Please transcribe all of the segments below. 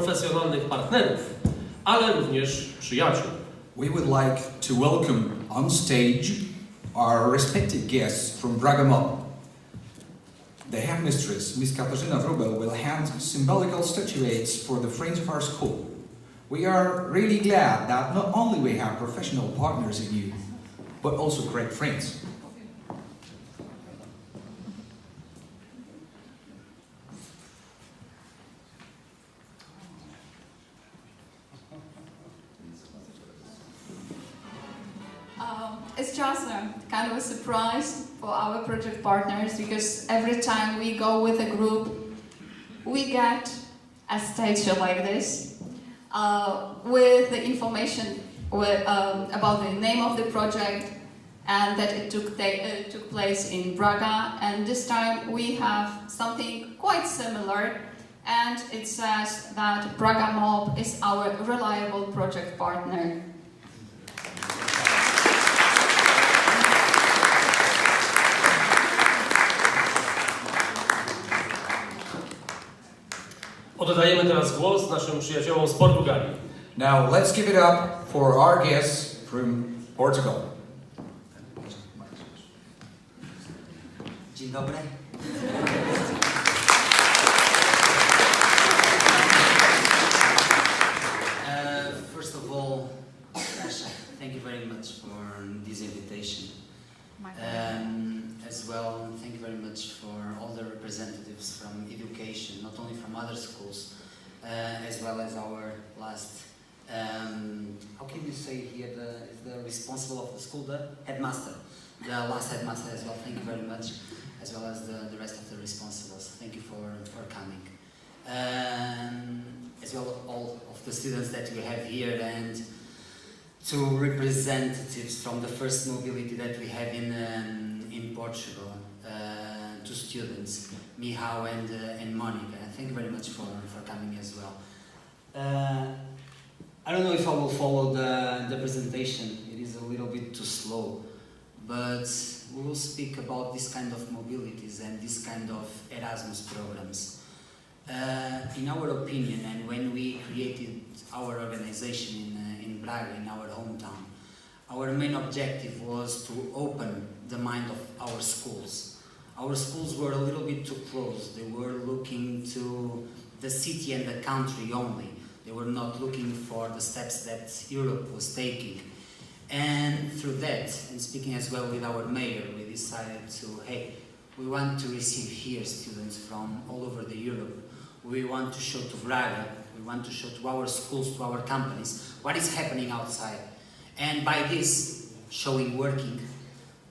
profesjonalnych partnerów, ale również przyjaciół. We would like to welcome on stage our respected guests from BragaMob. The headmistress, Miss Katarzyna Wróbel, will hand symbolical statuettes for the friends of our school. We are really glad that not only we have professional partners in you, but also great friends. It's just a kind of a surprise for our project partners, because every time we go with a group, we get a statue like this with the information about the name of the project and that it took place in Braga. And this time we have something quite similar, and it says that BragaMob is our reliable project partner. Oddajemy teraz głos naszym przyjaciołom z Portugalii. Now let's give it up for our guests from Portugal. Dzień dobry. First of all, thank you very much for this invitation. As well, thank you very much for all the representatives from education, not only from other schools, as well as our last, how can you say here, is the responsible of the school, the headmaster, the last headmaster as well, thank you very much, as well as the rest of the responsibles, thank you for coming. As well all of the students that we have here, and two representatives from the first mobility that we have in Portugal, two students, Mihao and Monica. Thank you very much for coming as well. I don't know if I will follow the presentation, it is a little bit too slow, but we will speak about this kind of mobilities and this kind of Erasmus programs. In our opinion, and when we created our organization in Braga, in our hometown, our main objective was to open the mind of our schools. Our schools were a little bit too close. They were looking to the city and the country only. They were not looking for the steps that Europe was taking. And through that, and speaking as well with our mayor, we decided to, hey, we want to receive here students from all over the Europe. We want to show to Braga, we want to show to our schools, to our companies, what is happening outside. And by this, showing working,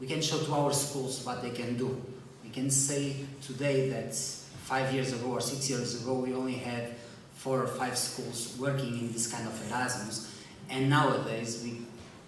we can show to our schools what they can do. We can say today that 5 years ago or 6 years ago, we only had 4 or 5 schools working in this kind of Erasmus. And nowadays, we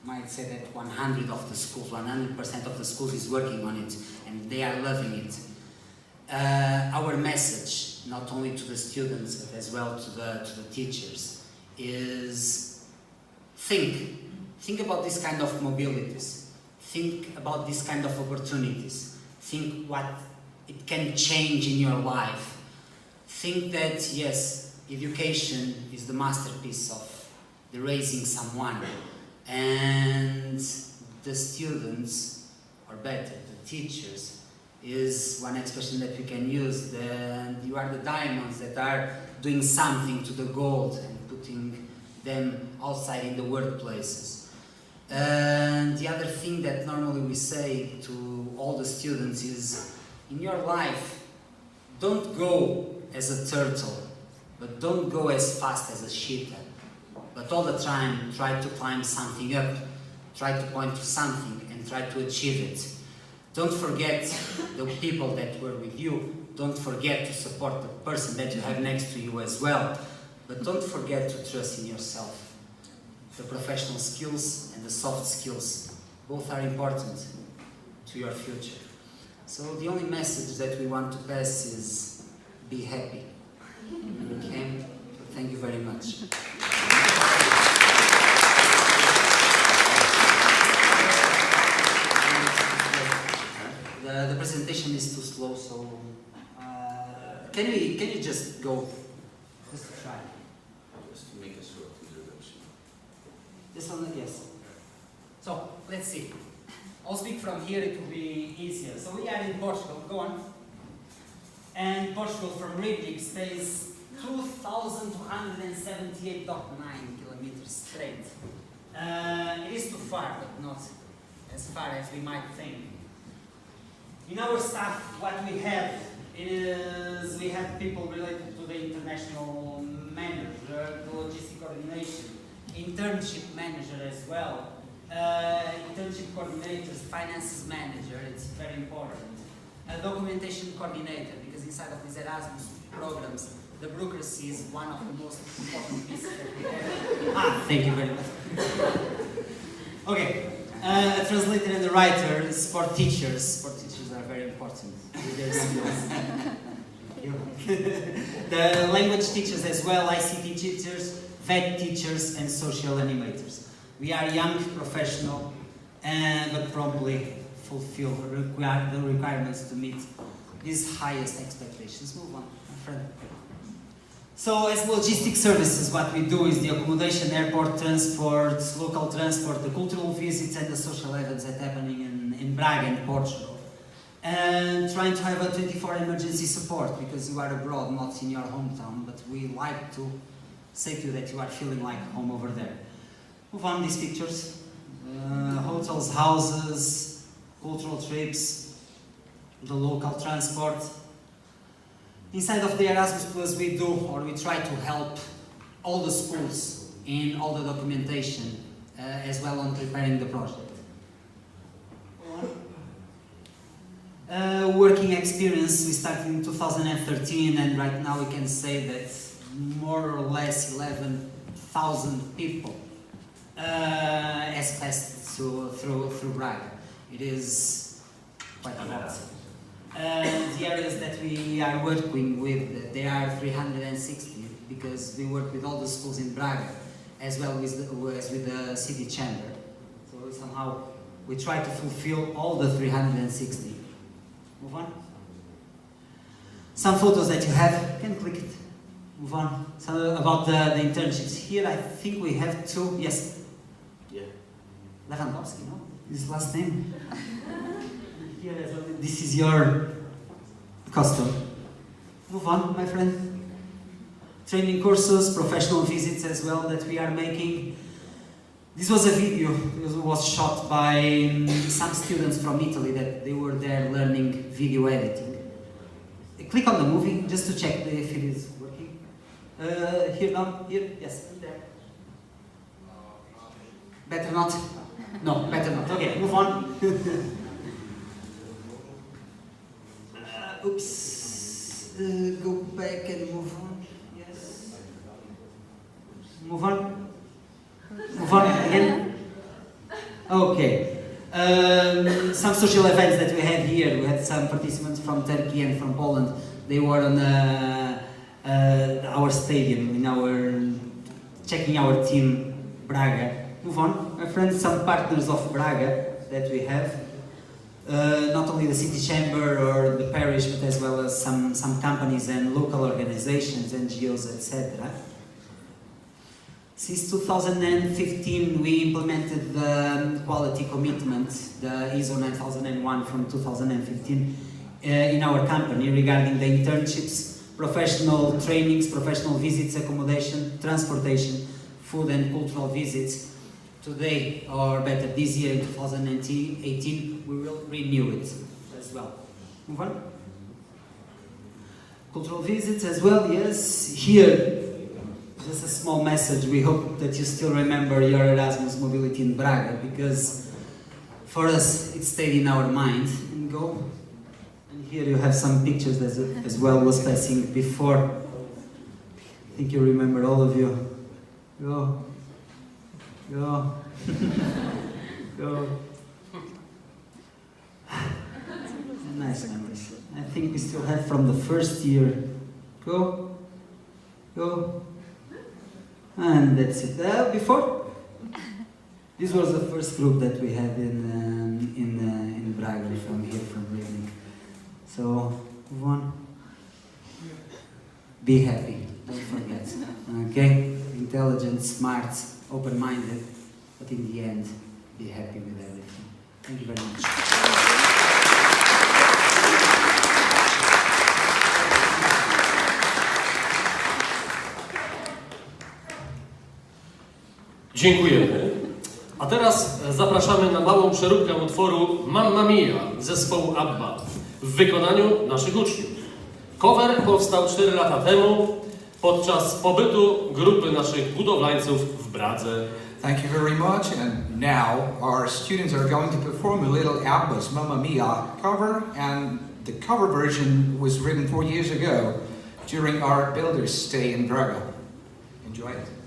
might say that 100 of the schools, 100% of the schools is working on it, and they are loving it. Our message, not only to the students, but as well to the teachers, is think about this kind of mobilities. Think about this kind of opportunities. Think what it can change in your life. Think that, yes, education is the masterpiece of the raising someone. And the students, or better, the teachers, is one expression that we can use. You are the diamonds that are doing something to the gold and putting them outside in the workplaces. And the other thing that normally we say to all the students is, in your life, don't go as a turtle, but don't go as fast as a cheetah. But all the time, try to climb something up, try to point to something and try to achieve it. Don't forget the people that were with you. Don't forget to support the person that you have next to you as well. But don't forget to trust in yourself. The professional skills and the soft skills, both are important to your future. So the only message that we want to pass is, be happy. Okay? So thank you very much. The presentation is too slow, so can you just go? Just try. Just to make a short introduction. This one, yes. So, let's see. I'll speak from here, it will be easier. So we are in Portugal, go on. And Portugal from Rybnik stays 2,278.9 kilometers straight. It is too far, but not as far as we might think. In our staff, what we have is we have people related to the international manager, the logistic coordination, internship manager as well, internship coordinators, finances manager, it's very important, a documentation coordinator, because inside of these Erasmus programs, the bureaucracy is one of the most important pieces that we have. Thank you very much. Okay, a translator and a writer, sport teachers. Sport teachers are very important with their skills. The language teachers as well, ICT teachers, vet teachers, and social animators. We are young, professional, but promptly fulfill the requirements to meet these highest expectations. Move on, my friend. So, as logistic services, what we do is the accommodation, airport transport, local transport, the cultural visits, and the social events that are happening in Braga, in Portugal. And trying to have a 24 emergency support, because you are abroad, not in your hometown, but we like to say to you that you are feeling like home over there. Move on these pictures. Hotels, houses, cultural trips, the local transport. Inside of the Erasmus Plus we do, or we try to help all the schools in all the documentation, as well on preparing the project. Working experience, we started in 2013, and right now we can say that more or less 11,000 people has passed through Braga. It is quite a lot. The areas that we are working with, there are 360, because we work with all the schools in Braga, as well as with the city chamber. So somehow we try to fulfill all the 360. Move on. Some photos that you have, you can click it. Move on. So about the internships. Here I think we have two, yes? Yeah. Lewandowski, no? His last name? Here as well. This is your costume. Move on, my friend. Training courses, professional visits as well that we are making. This was a video. It was shot by some students from Italy that they were there learning video editing. Click on the movie just to check if it is working. Here now, here, yes, there. Better not? No, better not. Okay, move on. Oops. Go back and move on. Yes. Move on. Move on again. Okay. Some social events that we had here. We had some participants from Turkey and from Poland. They were on our stadium, checking our team, Braga. Move on, my friends. Some partners of Braga that we have. Not only the city chamber or the parish, but as well as some companies and local organizations, NGOs, etc. Since 2015, we implemented the quality commitment, the ISO 9001 from 2015, in our company regarding the internships, professional trainings, professional visits, accommodation, transportation, food and cultural visits. Today, or better, this year in 2018, we will renew it as well. Move on. Cultural visits as well, yes. Here, just a small message. We hope that you still remember your Erasmus mobility in Braga, because for us it stayed in our mind. And go. And here you have some pictures as well was passing before. I think you remember, all of you. Go. Go. Go. Nice memories. I think we still have from the first year. Go. Go. And that's it. Before, this was the first group that we had in Braga from here, from Rybnik. So move on. Be happy. Don't forget. Okay. intelligent, smart, open-minded, but in the end, be happy with everything. Thank you very much. Dziękujemy. A teraz zapraszamy na małą przeróbkę utworu Mamma Mia zespołu ABBA w wykonaniu naszych uczniów. Cover powstał 4 lata temu podczas pobytu grupy naszych budowlańców w Bradze. Thank you very much, and now our students are going to perform a little ABBA's Mamma Mia cover, and the cover version was written 4 years ago during our builder's stay in Braga. Enjoy it.